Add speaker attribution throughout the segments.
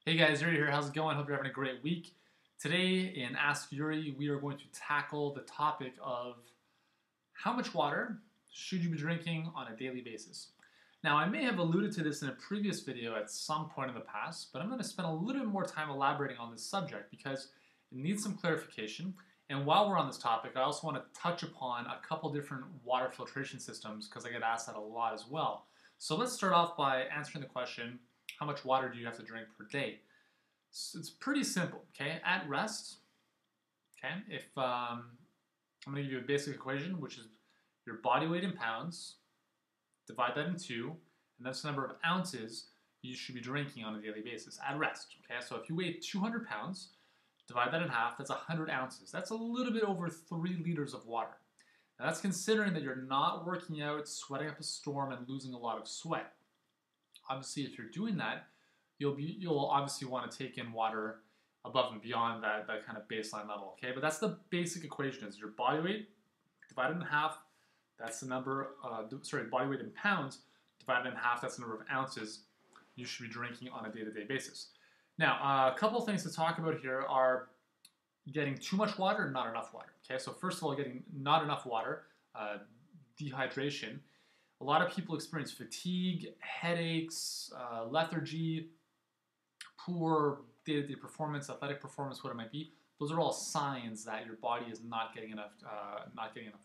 Speaker 1: Hey guys, Yuri here. How's it going? Hope you're having a great week. Today in Ask Yuri, we are going to tackle the topic of how much water should you be drinking on a daily basis. Now, I may have alluded to this in a previous video at some point in the past, but I'm going to spend a little bit more time elaborating on this subject because it needs some clarification. And while we're on this topic, I also want to touch upon a couple different water filtration systems because I get asked that a lot as well. So let's start off by answering the question, how much water do you have to drink per day? So it's pretty simple, okay? At rest, okay, if I'm going to give you a basic equation, which is your body weight in pounds, divide that in two, and that's the number of ounces you should be drinking on a daily basis at rest, okay? So if you weigh 200 pounds, divide that in half, that's 100 ounces. That's a little bit over 3 liters of water. Now that's considering that you're not working out, sweating up a storm, and losing a lot of sweat. Obviously, if you're doing that, you'll obviously want to take in water above and beyond that kind of baseline level, okay? But that's the basic equation, is your body weight divided in half, that's the number, body weight in pounds divided in half, that's the number of ounces you should be drinking on a day-to-day basis. Now, a couple of things to talk about here are getting too much water and not enough water, okay? So first of all, getting not enough water, dehydration. A lot of people experience fatigue, headaches, lethargy, poor day-to-day performance, athletic performance, what it might be. Those are all signs that your body is not getting enough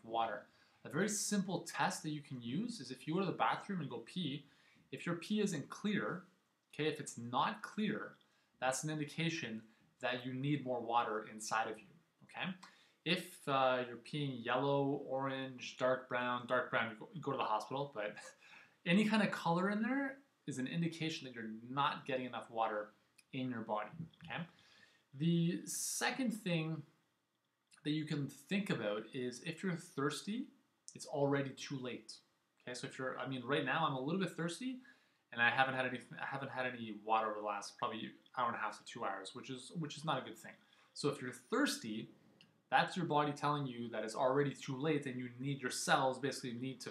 Speaker 1: water. A very simple test that you can use is if you go to the bathroom and go pee, if your pee isn't clear, okay, if it's not clear, that's an indication that you need more water inside of you, okay? If you're peeing yellow, orange, dark brown, you go to the hospital, but any kind of color in there is an indication that you're not getting enough water in your body, okay? The second thing that you can think about is if you're thirsty, it's already too late, okay? So if you're, right now I'm a little bit thirsty, and I haven't had any water over the last probably hour and a half to 2 hours, which is not a good thing. So if you're thirsty, that's your body telling you that it's already too late, and your cells basically need to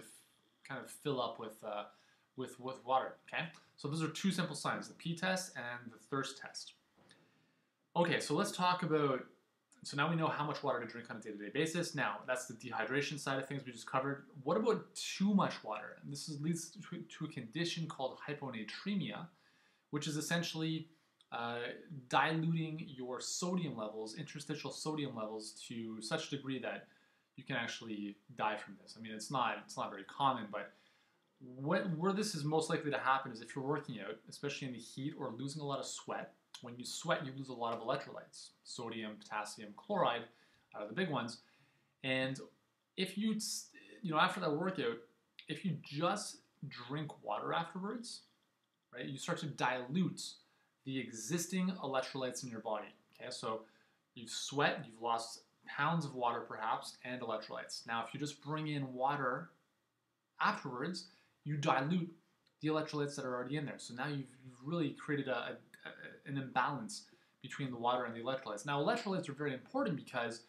Speaker 1: kind of fill up with water, okay? So those are two simple signs, the pee test and the thirst test. Okay, so let's talk about, so now we know how much water to drink on a day-to-day basis. Now, that's the dehydration side of things we just covered. What about too much water? And this leads to a condition called hyponatremia, which is essentially diluting your sodium levels, interstitial sodium levels, to such a degree that you can actually die from this. I mean, it's not very common, but where this is most likely to happen is if you're working out, especially in the heat or losing a lot of sweat. When you sweat, you lose a lot of electrolytes. Sodium, potassium, chloride are the big ones. And if you after that workout, if you just drink water afterwards, right, you start to dilute the existing electrolytes in your body, okay? So you've sweat, you've lost pounds of water perhaps, and electrolytes. Now, if you just bring in water afterwards, you dilute the electrolytes that are already in there. So now you've really created an imbalance between the water and the electrolytes. Now, electrolytes are very important because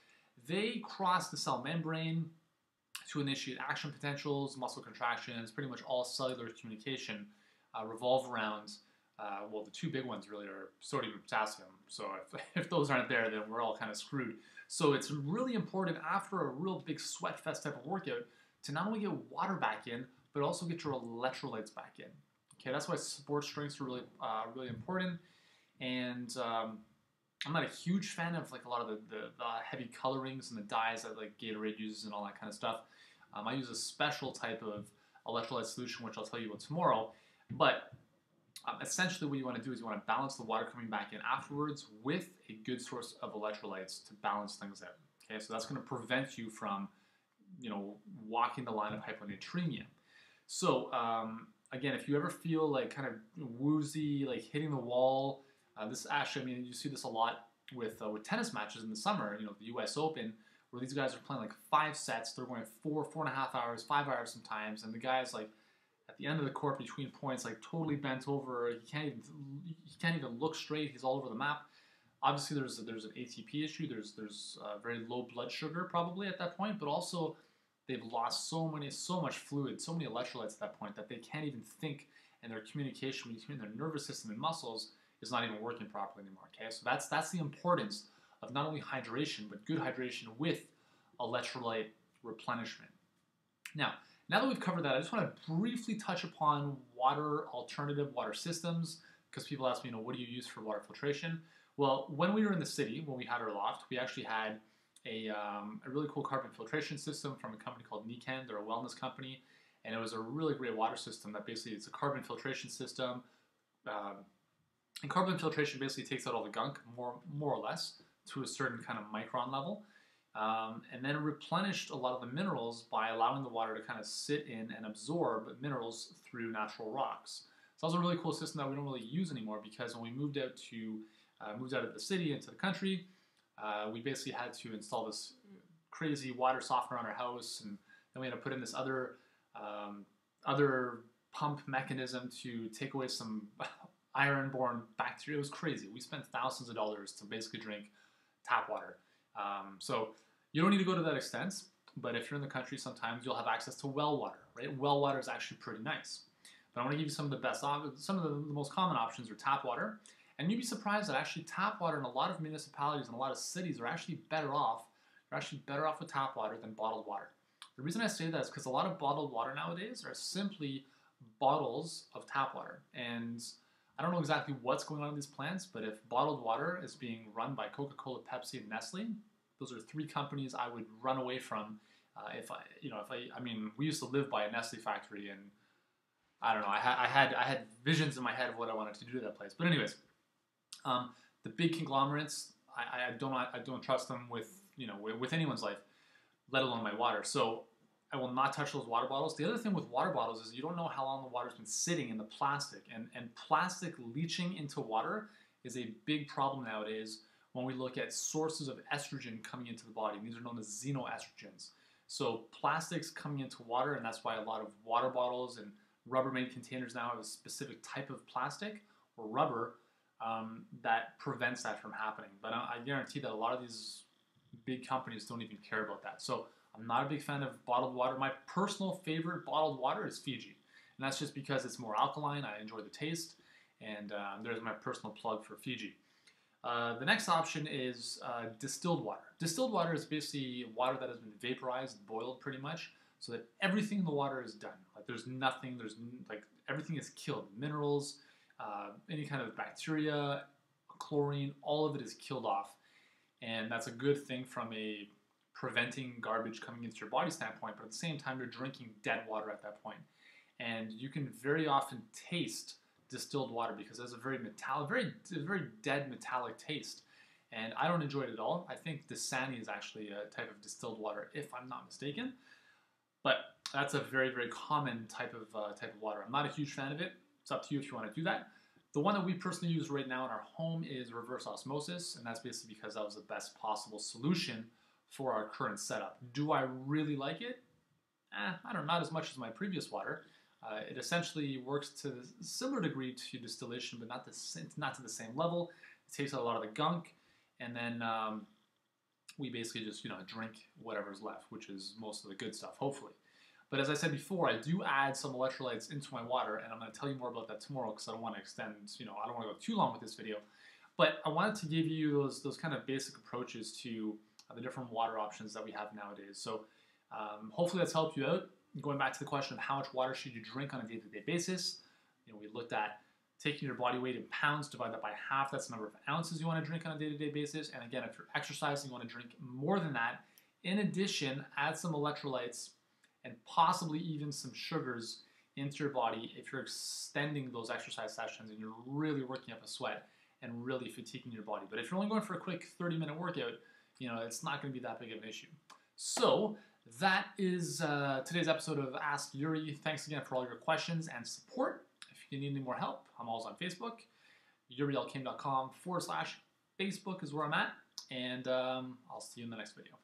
Speaker 1: they cross the cell membrane to initiate action potentials, muscle contractions, pretty much all cellular communication revolve around the two big ones really are sodium and potassium. So if those aren't there, then we're all kind of screwed. So it's really important after a real big sweat fest type of workout to not only get water back in, but also get your electrolytes back in. Okay, that's why sports drinks are really important. And I'm not a huge fan of like a lot of the heavy colorings and the dyes that like Gatorade uses and all that kind of stuff. I use a special type of electrolyte solution, which I'll tell you about tomorrow. But essentially what you want to do is you want to balance the water coming back in afterwards with a good source of electrolytes to balance things out. Okay, so that's going to prevent you from, walking the line of hyponatremia. So again, if you ever feel like kind of woozy, like hitting the wall, this actually, you see this a lot with tennis matches in the summer, the US Open, where these guys are playing like 5 sets, they're going 4.5 hours, 5 hours sometimes, and the guy's like, at the end of the court between points, like totally bent over. He can't even look straight. He's all over the map. Obviously, there's an ATP issue. There's very low blood sugar probably at that point, but also they've lost so much fluid, so many electrolytes at that point that they can't even think, and their communication between their nervous system and muscles is not even working properly anymore. Okay, so that's the importance of not only hydration, but good hydration with electrolyte replenishment. Now that we've covered that, I just want to briefly touch upon alternative water systems, because people ask me, what do you use for water filtration? Well, when we were in the city, when we had our loft, we actually had a really cool carbon filtration system from a company called Nikan. They're a wellness company, and it was a really great water system that basically, it's a carbon filtration system. And carbon filtration basically takes out all the gunk, more or less, to a certain kind of micron level. And then replenished a lot of the minerals by allowing the water to kind of sit in and absorb minerals through natural rocks. So that was a really cool system that we don't really use anymore, because when we moved out of the city into the country, we basically had to install this crazy water softener on our house, and then we had to put in this other pump mechanism to take away some iron-borne bacteria. It was crazy. We spent thousands of dollars to basically drink tap water. So you don't need to go to that extent, but if you're in the country, sometimes you'll have access to well water, right? Well water is actually pretty nice. But I want to give you some of the most common options are tap water. And you'd be surprised that actually tap water in a lot of municipalities and a lot of cities are actually better off. You're actually better off with tap water than bottled water. The reason I say that is because a lot of bottled water nowadays are simply bottles of tap water. And I don't know exactly what's going on in these plants, but if bottled water is being run by Coca-Cola, Pepsi, and Nestle, those are three companies I would run away from. We used to live by a Nestle factory, and I don't know, I had visions in my head of what I wanted to do to that place. But anyways, the big conglomerates, I don't trust them with anyone's life, let alone my water. So I will not touch those water bottles. The other thing with water bottles is you don't know how long the water's been sitting in the plastic, and plastic leaching into water is a big problem nowadays when we look at sources of estrogen coming into the body. These are known as xenoestrogens. So plastics coming into water, and that's why a lot of water bottles and Rubbermaid containers now have a specific type of plastic or rubber that prevents that from happening. But I guarantee that a lot of these big companies don't even care about that. So I'm not a big fan of bottled water. My personal favorite bottled water is Fiji. And that's just because it's more alkaline. I enjoy the taste. And there's my personal plug for Fiji. The next option is distilled water. Distilled water is basically water that has been vaporized, boiled pretty much, so that everything in the water is done. Like everything is killed. Minerals, any kind of bacteria, chlorine, all of it is killed off. And that's a good thing from a preventing garbage coming into your body standpoint, but at the same time, you're drinking dead water at that point. And you can very often taste distilled water because it has a very dead metallic taste. And I don't enjoy it at all. I think Dasani is actually a type of distilled water, if I'm not mistaken. But that's a very, very common type of water. I'm not a huge fan of it. It's up to you if you want to do that. The one that we personally use right now in our home is reverse osmosis, and that's basically because that was the best possible solution for our current setup. Do I really like it? I don't know, not as much as my previous water. It essentially works to a similar degree to distillation, but not to the same level. It takes out a lot of the gunk, and then we basically just drink whatever's left, which is most of the good stuff, hopefully. But as I said before, I do add some electrolytes into my water, and I'm going to tell you more about that tomorrow because I don't want to extend, I don't want to go too long with this video. But I wanted to give you those kind of basic approaches to the different water options that we have nowadays. So hopefully that's helped you out. Going back to the question of how much water should you drink on a day-to-day basis, we looked at taking your body weight in pounds, divide that by half. That's the number of ounces you want to drink on a day-to-day basis. And again, if you're exercising, you want to drink more than that. In addition, add some electrolytes and possibly even some sugars into your body if you're extending those exercise sessions and you're really working up a sweat and really fatiguing your body. But if you're only going for a quick 30-minute workout, it's not going to be that big of an issue. So that is today's episode of Ask Yuri. Thanks again for all your questions and support. If you need any more help, I'm always on Facebook. YuriElkame.com/Facebook is where I'm at. And I'll see you in the next video.